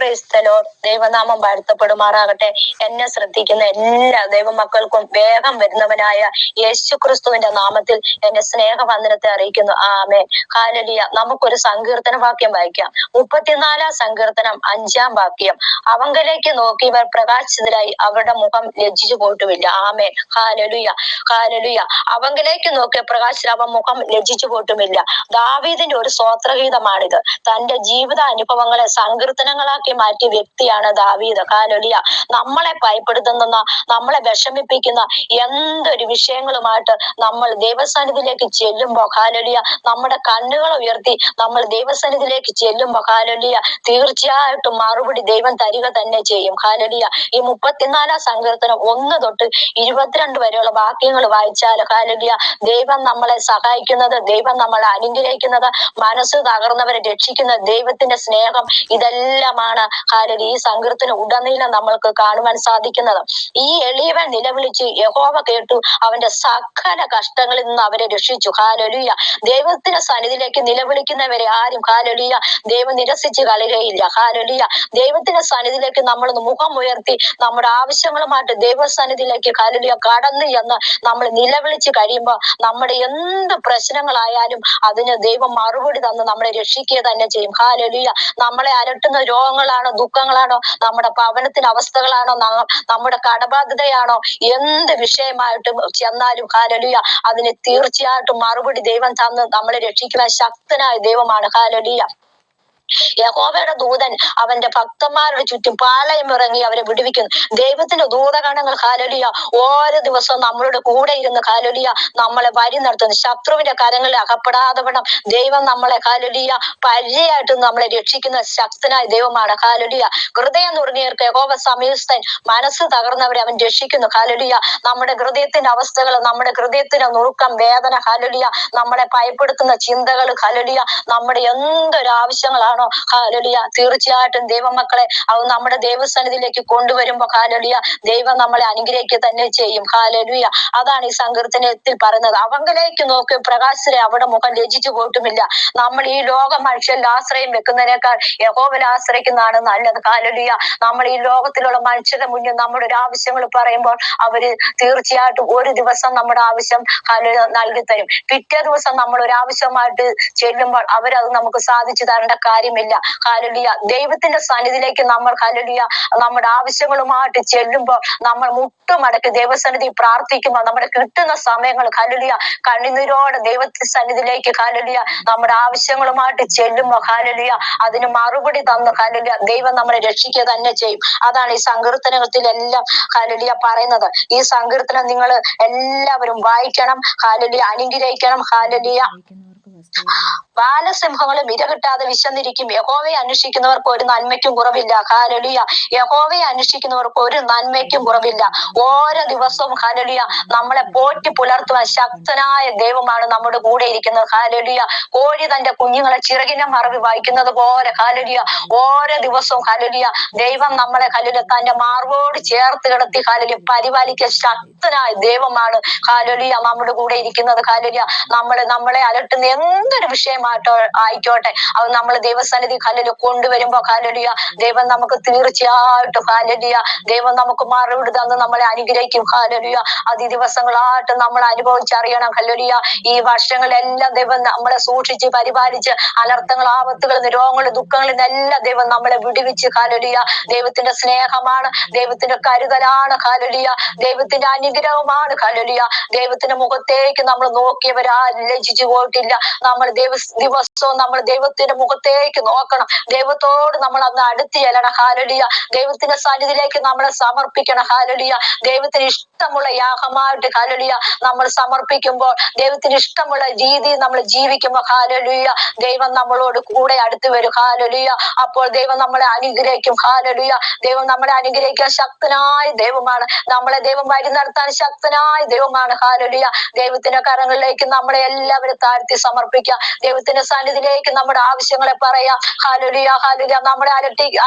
Praise the Lord. ദൈവനാമം വാഴ്ത്തപ്പെടുമാറാകട്ടെ. എന്നെ ശ്രദ്ധിക്കുന്ന എല്ലാ ദൈവമക്കൾക്കും വേഗം വരുന്നവനായ യേശു ക്രിസ്തുവിന്റെ നാമത്തിൽ എന്റെ സ്നേഹവന്ദനത്തെ അറിയിക്കുന്നു. ആമേൻ. ഹല്ലേലൂയ. നമുക്കൊരു സങ്കീർത്തന വാക്യം വായിക്കാം. 34 സങ്കീർത്തനം 5 വാക്യം. അവങ്കലേക്ക് നോക്കിയവർ പ്രകാശിതരായി, അവരുടെ മുഖം ലജ്ജിച്ചു പോയിട്ടുമില്ല. ആമേൻ. ഹല്ലേലൂയ. ഹല്ലേലൂയ. അവങ്കലേക്ക് നോക്കിയ പ്രകാശിത അവൻ മുഖം ലജ്ജിച്ചു പോയിട്ടുമില്ല. ദാവീദിന്റെ ഒരു സ്തോത്രഗീതമാണിത്. തന്റെ ജീവിത അനുഭവങ്ങളെ സങ്കീർത്തനങ്ങളാക്കി മാറ്റിയ വ്യക്തിയാണ് ദാവീദ്. ഹല്ലേലൂയ. നമ്മളെ ഭയപ്പെടുത്തുന്ന, നമ്മളെ വിഷമിപ്പിക്കുന്ന എന്തൊരു വിഷയങ്ങളുമായിട്ട് നമ്മൾ ദൈവസന്നിധിയിലേക്ക് ചെല്ലുമ്പോൾ ഹല്ലേലൂയ, നമ്മുടെ കണ്ണുകൾ ഉയർത്തി നമ്മൾ ദൈവസന്നിധിയിലേക്ക് ചെല്ലുമ്പോൾ ഹല്ലേലൂയ, തീർച്ചയായിട്ടും മറുപടി ദൈവം തരിക തന്നെ ചെയ്യും. ഹല്ലേലൂയ. ഈ 34 സങ്കീർത്തനം 1 തൊട്ട് 22 വരെയുള്ള വാക്യങ്ങൾ വായിച്ചാൽ ഹല്ലേലൂയ, ദൈവം നമ്മളെ സഹായിക്കുന്നത്, ദൈവം നമ്മളെ അനുഗ്രഹിക്കുന്നത്, മനസ്സ് തകർന്നവരെ രക്ഷിക്കുന്ന ദൈവത്തിന്റെ സ്നേഹം, ഇതെല്ലാമാണ് ഹല്ലേലൂയ ഈ സങ്കീർത്തനം ഉടനീളം നമ്മൾക്ക് കാണുവാൻ സാധിക്കുന്നത്. ഈ എളിയവൻ നിലവിളിച്ച് യഹോവ കേട്ടു, അവന്റെ സകല കഷ്ടങ്ങളിൽ നിന്ന് അവരെ രക്ഷിച്ചു. ഹല്ലേലൂയ. ദൈവത്തിന്റെ സന്നിധിയിലേക്ക് നിലവിളിക്കുന്നവരെ ആരും ഹല്ലേലൂയ ദൈവം നിരസിച്ച് കളയുകയില്ല. ഹല്ലേലൂയ. ദൈവത്തിന്റെ സന്നിധിയിലേക്ക് നമ്മൾ മുഖം ഉയർത്തി നമ്മുടെ ആവശ്യങ്ങളുമായിട്ട് ദൈവസന്നിധിയിലേക്ക് ഹല്ലേലൂയ കടന്നു എന്ന് നമ്മൾ നിലവിളിച്ച് കഴിയുമ്പോൾ നമ്മുടെ എന്ത് പ്രശ്നങ്ങളായാലും അതിന് ദൈവം മറുപടി തന്ന് നമ്മളെ രക്ഷിക്കുക തന്നെ ചെയ്യും. ഹല്ലേലൂയ. നമ്മളെ അലട്ടുന്ന രോഗങ്ങളാണോ, ദുഃഖങ്ങളാണോ, നമ്മുടെ ഭവനത്തിന്റെ അവസ്ഥകളാണോ, നമ്മുടെ കടബാധ്യതയാണോ, എന്ത് വിഷയമായിട്ടും ചെന്നാലും ഹല്ലേലൂയ അതിന് തീർച്ചയായിട്ടും മറുപടി ദൈവം തന്ന് നമ്മളെ രക്ഷിക്കുവാൻ ശക്തനായ ദൈവമാണ്. ഹല്ലേലൂയ. യഹോവയുടെ ദൂതൻ അവന്റെ ഭക്തന്മാരുടെ ചുറ്റും പാളയം ഇറങ്ങി അവരെ വിടുവിക്കുന്നു. ദൈവത്തിന്റെ ദൂതഗണങ്ങൾ ഹല്ലേലൂയ ഓരോ ദിവസവും നമ്മളുടെ കൂടെ ഇരുന്ന് ഹല്ലേലൂയ നമ്മളെ വഴി നടത്തുന്നു. ശത്രുവിന്റെ കരങ്ങളിൽ അകപ്പെടാതെ വണ്ണം ദൈവം നമ്മളെ ഹല്ലേലൂയ പരിചയമായിട്ട് നമ്മളെ രക്ഷിക്കുന്ന ശക്തനായ ദൈവമാണ്. ഹല്ലേലൂയ. ഹൃദയം നുറുങ്ങിയവർക്ക് യഹോവ സമീപസ്ഥൻ, മനസ്സ് തകർന്നവരെ അവൻ രക്ഷിക്കുന്നു. ഹല്ലേലൂയ. നമ്മുടെ ഹൃദയത്തിന്റെ അവസ്ഥകൾ, നമ്മുടെ ഹൃദയത്തിന്റെ നുറുക്കം, വേദന ഹല്ലേലൂയ, നമ്മളെ ഭയപ്പെടുത്തുന്ന ചിന്തകൾ ഹല്ലേലൂയ, നമ്മുടെ എന്തൊരു ആവശ്യങ്ങളാണോ ഹല്ലേലൂയ, തീർച്ചയായിട്ടും ദൈവമക്കളെ അത് നമ്മുടെ ദൈവസന്നിധിയിലേക്ക് കൊണ്ടുവരുമ്പോൾ ഹല്ലേലൂയ ദൈവം നമ്മളെ അനുഗ്രഹിക്കുക തന്നെ ചെയ്യും. ഹല്ലേലൂയ. അതാണ് ഈ സങ്കീർത്തനത്തിൽ പറയുന്നത്. അവങ്കലേക്ക് നോക്കി പ്രകാശിതരെ, അവിടെ മുഖം ലജ്ജിച്ചു പോയിട്ടുമില്ല. നമ്മൾ ഈ ലോക മനുഷ്യരിൽ ആശ്രയം വെക്കുന്നതിനേക്കാൾ യഹോവയിൽ ആശ്രയിക്കുന്നതാണ് നല്ലത്. ഹല്ലേലൂയ. നമ്മൾ ഈ ലോകത്തിലുള്ള മനുഷ്യരുടെ മുന്നിൽ നമ്മുടെ ഒരു ആവശ്യങ്ങൾ പറയുമ്പോൾ അവര് തീർച്ചയായിട്ടും ഒരു ദിവസം നമ്മുടെ ആവശ്യം ഹല്ലേലൂയ നൽകി തരും. പിറ്റേ ദിവസം നമ്മൾ ഒരു ആവശ്യമായിട്ട് ചെല്ലുമ്പോൾ അവരത് നമുക്ക് സാധിച്ചു തരേണ്ട കാര്യമില്ല. ഹല്ലേലൂയ. ദൈവത്തിന്റെ സന്നിധിയിലേക്ക് നമ്മൾ ഹല്ലേലൂയ നമ്മുടെ ആവശ്യങ്ങളുമായിട്ട് ചെല്ലുമ്പോൾ, നമ്മൾ മുട്ടുമടക്കി ദൈവസന്നിധി പ്രാർത്ഥിക്കുമ്പോൾ, നമ്മുടെ കിട്ടുന്ന സമയങ്ങൾ ഹല്ലേലൂയ കണ്ണുനീരോടെ ദൈവത്തിന്റെ സന്നിധിയിലേക്ക് ഹല്ലേലൂയ നമ്മുടെ ആവശ്യങ്ങളുമായിട്ട് ചെല്ലുമ്പോൾ ഹല്ലേലൂയ അതിന് മറുപടി തന്നു ഹല്ലേലൂയ ദൈവം നമ്മളെ രക്ഷിക്കുക തന്നെ ചെയ്യും. അതാണ് ഈ സങ്കീർത്തനത്തിലെല്ലാം ഹല്ലേലൂയ പറയുന്നത്. ഈ സങ്കീർത്തനം നിങ്ങൾ എല്ലാവരും വായിക്കണം. ഹല്ലേലൂയ അനുഗ്രഹിക്കണം. ഹല്ലേലൂയ. ബാലസിംഹങ്ങളും ഇര കിട്ടാതെ വിശന്നിരിക്കും, യഹോവയെ അന്വേഷിക്കുന്നവർക്ക് ഒരു നന്മയ്ക്കും കുറവില്ല. ഹല്ലേലൂയ. യഹോവയെ അന്വേഷിക്കുന്നവർക്ക് ഒരു നന്മയ്ക്കും കുറവില്ല. ഓരോ ദിവസവും ഹല്ലേലൂയ നമ്മളെ പോറ്റി പുലർത്തുവാൻ ശക്തനായ ദൈവമാണ് നമ്മുടെ കൂടെ ഇരിക്കുന്നത്. ഹല്ലേലൂയ. കോഴി തന്റെ കുഞ്ഞുങ്ങളെ ചിറകിന്റെ മറവിൽ വായിക്കുന്നത് പോലെ ഹല്ലേലൂയ ഓരോ ദിവസവും ഹല്ലേലൂയ ദൈവം നമ്മളെ ഹല്ലേലൂയ തന്റെ മാർവോട് ചേർത്ത് കിടത്തി ഹല്ലേലൂയ പരിപാലിക്കാൻ ശക്തനായ ദൈവമാണ് ഹല്ലേലൂയ നമ്മുടെ കൂടെ ഇരിക്കുന്നത്. ഹല്ലേലൂയ. നമ്മളെ അലട്ടുന്ന എന്തൊരു വിഷയമായിട്ടോ ആയിക്കോട്ടെ, അത് നമ്മൾ ദൈവസന്നിധി ഹല്ലേലൂയ കൊണ്ടുവരുമ്പോ ഹല്ലേലൂയ ദൈവം നമുക്ക് തീർച്ചയായിട്ടും ഹല്ലേലൂയ ദൈവം നമുക്ക് മറുപടി തന്ന് നമ്മളെ അനുഗ്രഹിക്കും. ഹല്ലേലൂയ. ദിവസങ്ങളായിട്ട് നമ്മൾ അനുഭവിച്ചറിയണം. ഹല്ലേലൂയ. ഈ വർഷങ്ങളെല്ലാം ദൈവം നമ്മളെ സൂക്ഷിച്ച് പരിപാലിച്ച് അനർത്ഥങ്ങൾ, ആപത്തുകൾ, രോഗങ്ങൾ, ദുഃഖങ്ങളിൽ നിന്നെല്ലാം ദൈവം നമ്മളെ വിടുവിച്ച് ഹല്ലേലൂയ ദൈവത്തിന്റെ സ്നേഹമാണ്, ദൈവത്തിന്റെ കരുതലാണ് ഹല്ലേലൂയ, ദൈവത്തിന്റെ അനുഗ്രഹമാണ് ഹല്ലേലൂയ. ദൈവത്തിന്റെ മുഖത്തേക്ക് നമ്മൾ നോക്കിയവരാ ലജ്ജിച്ചു പോയിട്ടില്ല. നമ്മൾ ദിവസവും നമ്മൾ ദൈവത്തിന്റെ മുഖത്തേക്ക് നോക്കണം. ദൈവത്തോട് നമ്മൾ അന്ന് അടുത്ത് ചെല്ലണം. ഹല്ലേലൂയ. ദൈവത്തിന്റെ സന്നിധിയിലേക്ക് നമ്മളെ സമർപ്പിക്കണം. ഹല്ലേലൂയ. ദൈവത്തിന് ഇഷ്ടമുള്ള യാഗമായിട്ട് ഹല്ലേലൂയ നമ്മൾ സമർപ്പിക്കുമ്പോൾ, ദൈവത്തിന് ഇഷ്ടമുള്ള രീതിയിൽ നമ്മൾ ജീവിക്കുമ്പോൾ ഹല്ലേലൂയ ദൈവം നമ്മളോട് കൂടെ അടുത്ത് വരും. ഹല്ലേലൂയ. അപ്പോൾ ദൈവം നമ്മളെ അനുഗ്രഹിക്കും. ഹല്ലേലൂയ. ദൈവം നമ്മളെ അനുഗ്രഹിക്കാൻ ശക്തനായ ദൈവമാണ്. നമ്മളെ ദൈവം വഴി നടത്താൻ ശക്തനായ ദൈവമാണ്. ഹല്ലേലൂയ. ദൈവത്തിന്റെ കരങ്ങളിലേക്ക് നമ്മളെ എല്ലാവരും താഴ്ത്തി സമർപ്പിക്കാം. ദൈവത്തിന് ദൈവത്തിന്റെ സന്നിധിയിലേക്ക് നമ്മുടെ ആവശ്യങ്ങളെ പറയാം. Hallelujah, hallelujah. നമ്മളെ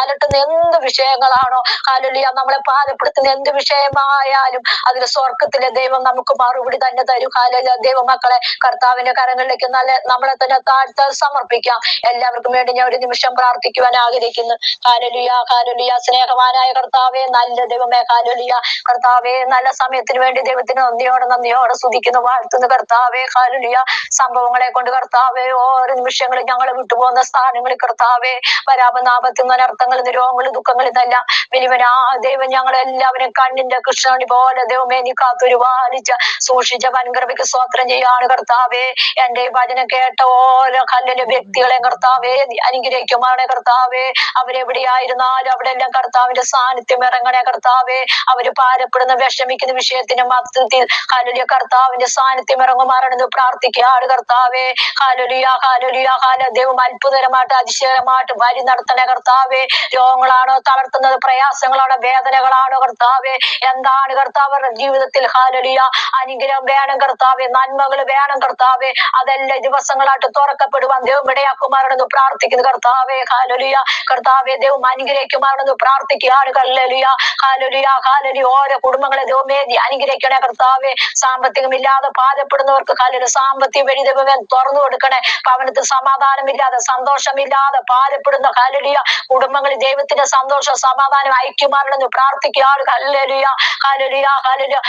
അലട്ടുന്ന എന്ത് വിഷയങ്ങളാണോ, ഹല്ലേലൂയ, നമ്മളെ ഭാരപ്പെടുത്തുന്ന എന്ത് വിഷയമായാലും അതിന് സ്വർഗത്തിലെ ദൈവം നമുക്ക് മറുപടി തന്നെ തരും. ഹല്ലേലൂയ. ദൈവമക്കളെ, കർത്താവിന്റെ കരങ്ങളിലേക്ക് നമ്മളെ തന്നെ താഴ്ത്താൻ സമർപ്പിക്കാം. എല്ലാവർക്കും വേണ്ടി ഞാൻ ഒരു നിമിഷം പ്രാർത്ഥിക്കുവാൻ ആഗ്രഹിക്കുന്നു. Hallelujah, hallelujah. സ്നേഹവാനായ കർത്താവേ, നല്ല ദൈവമേ, ഹല്ലേലൂയ. കർത്താവേ, നല്ല സമയത്തിന് വേണ്ടി ദൈവത്തിന് നന്ദിയോടെ സ്തുതിക്കുന്നു, വാഴ്ത്തുന്നു കർത്താവേ. ഹല്ലേലൂയ. സംഭവങ്ങളെ കൊണ്ട് കർത്താവേ, ഓരോ നിമിഷങ്ങളും ഞങ്ങളെ വിട്ടുപോകുന്ന സ്ഥാനങ്ങളിൽ കർത്താവേ, പരാപനാപത്തിൽ അനർത്ഥങ്ങളിൽ രോഗങ്ങളിൽ ദുഃഖങ്ങളിൽ നിന്നെല്ലാം വലിയവനാ ദൈവം ഞങ്ങളെല്ലാവരും കണ്ണിന്റെ കൃഷ്ണണി പോലെ ദൈവമേ നീ കാത്തുരുപാലിച്ച സൂക്ഷിച്ച വൻകൃപയ്ക്ക് സ്തോത്രം ചെയ്യാണ് കർത്താവേ. എന്റെ വചനം കേട്ട ഓരോ കല്ലിലെ വ്യക്തികളെ കർത്താവേ അനുഗ്രഹിക്കുമാണ് കർത്താവേ. അവരെവിടെയായിരുന്നാലും അവിടെ എല്ലാം കർത്താവിന്റെ സാന്നിധ്യം ഇറങ്ങണേ കർത്താവേ. അവര് ഭാരപ്പെടുന്ന വിഷമിക്കുന്ന വിഷയത്തിന്റെ മധ്യത്തിൽ ഹല്ലേലൂയ കർത്താവിന്റെ സാന്നിധ്യം ഇറങ്ങുമാറാണെന്ന് പ്രാർത്ഥിക്കുകയാണ് കർത്താവേ. Hallelujah, hallelujah, hallelujah. ദൈവം അത്ഭുതകരമായിട്ട് അതിശയമായിട്ട് വഴി നടത്തണേ കർത്താവേ. രോഗങ്ങളാണോ തളർത്തുന്നത്, പ്രയാസങ്ങളാണോ, വേദനകളാണോ കർത്താവേ, എന്താണ് കർത്താവരുടെ ജീവിതത്തിൽ ഹല്ലേലൂയ അനുഗ്രഹം വേണം കർത്താവേ, നന്മകൾ വേണം കർത്താവേ. അതെല്ലാം ദിവസങ്ങളായിട്ട് തുറക്കപ്പെടുവാൻ ദൈവം ഇടയാക്കുമാറാണെന്ന് പ്രാർത്ഥിക്കുന്നു കർത്താവേ. ഹല്ലേലൂയ കർത്താവേ, ദൈവം അനുഗ്രഹിക്കുമാറാണെന്ന് പ്രാർത്ഥിക്കുകയാണ്. Hallelujah, hallelujah, hallelujah. ഓരോ കുടുംബങ്ങളെ ദൈവമേ അനുഗ്രഹിക്കണേ കർത്താവേ. സാമ്പത്തികമില്ലാതെ ഭാരപ്പെടുന്നവർക്ക് ഹല്ലേലൂയ സാമ്പത്തിക വഴി ദൈവമേ തുറന്നു കൊടുക്കണേ. ഭവനത്തിൽ സമാധാനമില്ലാതെ സന്തോഷമില്ലാതെ ഭാരപ്പെടുന്ന ഹല്ലേലൂയ കുടുംബങ്ങളിൽ ദൈവത്തിന്റെ സന്തോഷം സമാധാനം ഐക്യമാണെന്ന് പ്രാർത്ഥിക്കുകയാണ്. Hallelujah, hallelujah, hallelujah.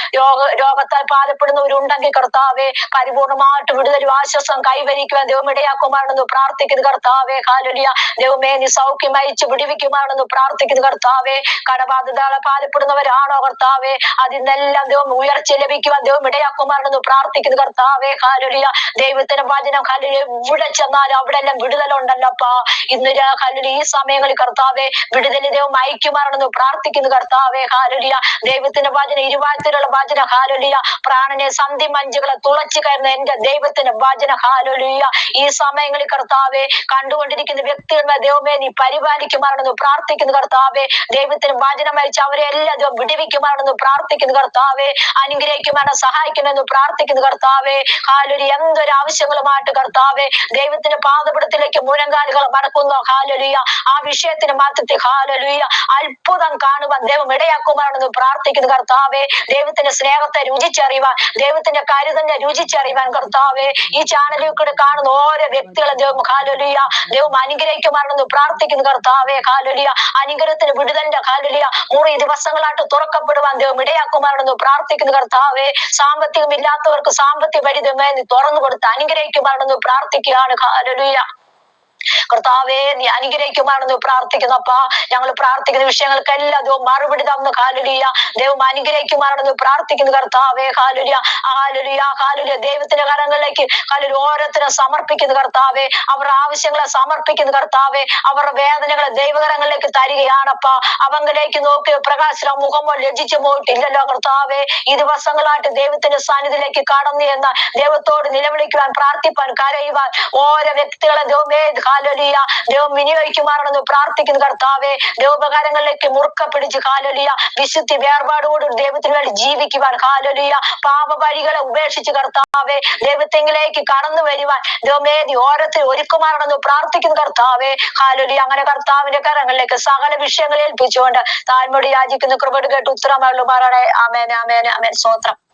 രോഗത്താൽ ഭാരപ്പെടുന്നവരുണ്ടെങ്കിൽ കർത്താവേ പരിപൂർണമായിട്ട് വിടുതലും ആശ്വാസം കൈവരിക്കുവാൻ ദൈവം ഇടയാക്കുമാണെന്ന് പ്രാർത്ഥിക്കുന്നു കർത്താവേ. ഹല്ലേലൂയ. ദൈവമേ നീ സൗഖ്യം അയച്ച് വിടുവിക്കുമാണെന്ന് പ്രാർത്ഥിക്കുന്നു കർത്താവേ. കടബാധിതകളെ ഭാരപ്പെടുന്നവരാണോ കർത്താവേ, അതിനെല്ലാം ദൈവം ഉയർച്ച ലഭിക്കുവാൻ ദൈവം ഇടയാക്കുമാണെന്ന് പ്രാർത്ഥിക്കുന്നു കർത്താവേ. ഹല്ലേലൂയ. ദൈവത്തിന്റെ വചനം ഹല്ലേലൂയ എവിടെ ചെന്നാലും അവിടെ എല്ലാം വിടുതലുണ്ടല്ലപ്പാ. ഇന്ന് ഹല്ലേലൂയ ഈ സമയങ്ങളിൽ കർത്താവേ വിടുതലിൽ ദൈവം ഐക്യമാണെന്ന് പ്രാർത്ഥിക്കുന്നു കർത്താവേ. ഹല്ലേലൂയ. ദൈവത്തിന്റെ വചനം ഇരുവാത്തിലുള്ള വചനം ഹല്ലേലൂയ പ്രാണനെ സന്ധി മഞ്ചുകളെ തുളച്ചു കയറുന്ന എന്റെ ദൈവത്തിന്റെ വചനം ഹല്ലേലൂയ ഈ സമയങ്ങളിൽ കർത്താവേ കണ്ടുകൊണ്ടിരിക്കുന്ന വ്യക്തികളെ ദൈവമേ നീ പരിപാലിക്കുമാണെന്ന് പ്രാർത്ഥിക്കുന്നു കർത്താവേ. ദൈവത്തിന് വചനം അയച്ച് അവരെ എല്ലാ ദൈവം വിടുവിക്കുമാണെന്ന് പ്രാർത്ഥിക്കുന്നു കർത്താവേ. അനുഗ്രഹിക്കുമെന്ന് സഹായിക്കുമെന്ന് പ്രാർത്ഥിക്കുന്നു കർത്താവേ. ഹല്ലേലൂയ. എന്തൊരു ആവശ്യങ്ങളുമായിട്ട് കർത്താവേ ദൈവത്തിന്റെ പാദപീഠത്തിലേക്ക് മുഴങ്കാലുകൾ മടക്കുന്നു ഹല്ലേലൂയ. ആ വിഷയത്തിന് മാറ്റത്തിൽ ഹല്ലേലൂയ അത്ഭുതം കാണുവാൻ ദൈവം ഇടയാക്കുമാണെന്ന് പ്രാർത്ഥിക്കുന്നു കർത്താവേ. ദൈവത്തിന്റെ സ്നേഹത്തെ രുചിച്ചറിയുവാൻ, ദൈവത്തിന്റെ കരുതലിനെ രുചിച്ചറിയുവാൻ കർത്താവേ ഈ ചാനലിൽ കൂടെ കാണുന്ന ഓരോ വ്യക്തികളെ ദൈവം ഹല്ലേലൂയ ദൈവം അനുഗ്രഹിക്കുമാണെന്ന് പ്രാർത്ഥിക്കുന്നു കർത്താവേ. ഹല്ലേലൂയ. അനുഗ്രഹത്തിന് വിടുതലിന്റെ ഹല്ലേലൂയ മുറി ദിവസങ്ങളായിട്ട് തുറക്കപ്പെടുവാൻ ദൈവം ഇടയാക്കുമാണെന്ന് പ്രാർത്ഥിക്കുന്നു കർത്താവേ. സാമ്പത്തികമില്ലാത്തവർക്ക് സാമ്പത്തിക വഴി ദൈവമേ നീ തുറന്നു കൊടുത്ത് അനുഗ്രഹിക്കുമാണെന്ന് പ്രാർത്ഥിക്കുകയാണ്. ഹല്ലേലൂയ. കർത്താവേ നീ അനുഗ്രഹിക്കുമാണെന്ന് പ്രാർത്ഥിക്കുന്നപ്പാ. ഞങ്ങൾ പ്രാർത്ഥിക്കുന്ന വിഷയങ്ങൾക്കെല്ലാം ദൈവം മറുപടി തന്നു ഹല്ലേലൂയ. ദൈവം അനുഗ്രഹിക്കുമാണെന്ന് പ്രാർത്ഥിക്കുന്നു കർത്താവേ. Hallelujah, hallelujah, hallelujah. ദൈവത്തിന്റെ കരങ്ങളിലേക്ക് ഹല്ലേലൂയ ഓരോരുത്തരും സമർപ്പിക്കുന്നു കർത്താവേ. അവരുടെ ആവശ്യങ്ങളെ സമർപ്പിക്കുന്നു കർത്താവേ. അവരുടെ വേദനകളെ ദൈവകരങ്ങളിലേക്ക് തരികയാണപ്പാ. അവങ്കിലേക്ക് നോക്കി പ്രകാശന മുഖമോ ലജ്ജിച്ചു പോയിട്ടില്ലല്ലോ കർത്താവേ. ഈ ദിവസങ്ങളായിട്ട് ദൈവത്തിന്റെ സാന്നിധ്യത്തിലേക്ക് കടന്നു എന്ന ദൈവത്തോട് നിലവിളിക്കുവാൻ, പ്രാർത്ഥിപ്പാൻ, കരയുവാൻ ഓരോ വ്യക്തികളെ ദൈവമേ ഹല്ലേലൂയ ദൈവം വിനിയോഗിക്കുമാറാണെന്ന് പ്രാർത്ഥിക്കുന്നു കർത്താവേ. ദൈവോപകാരങ്ങളിലേക്ക് മുറുക്ക പിടിച്ച് ഹല്ലേലൂയ വിശുദ്ധി വേർപാടോട് ദൈവത്തിന് വേണ്ടി ജീവിക്കുവാൻ ഹല്ലേലൂയ പാപ വഴികളെ ഉപേക്ഷിച്ച് കർത്താവേ ദൈവത്തെങ്കിലേക്ക് കടന്നു വരുവാൻ ദൈവമേ നീ ഓരോരുത്തരും ഒരുക്കുമാറാണെന്ന് പ്രാർത്ഥിക്കുന്നു കർത്താവേ. ഹല്ലേലൂയ. അങ്ങനെ കർത്താവിന്റെ കരങ്ങളിലേക്ക് സകല വിഷയങ്ങൾ ഏൽപ്പിച്ചുകൊണ്ട് താഴ്മയോട് യാചിക്കുന്ന കൃപ കേട്ട് ഉത്തരമാറുമാറാണ്. ആമേൻ, ആമേൻ, ആമേൻ. സ്തോത്രം.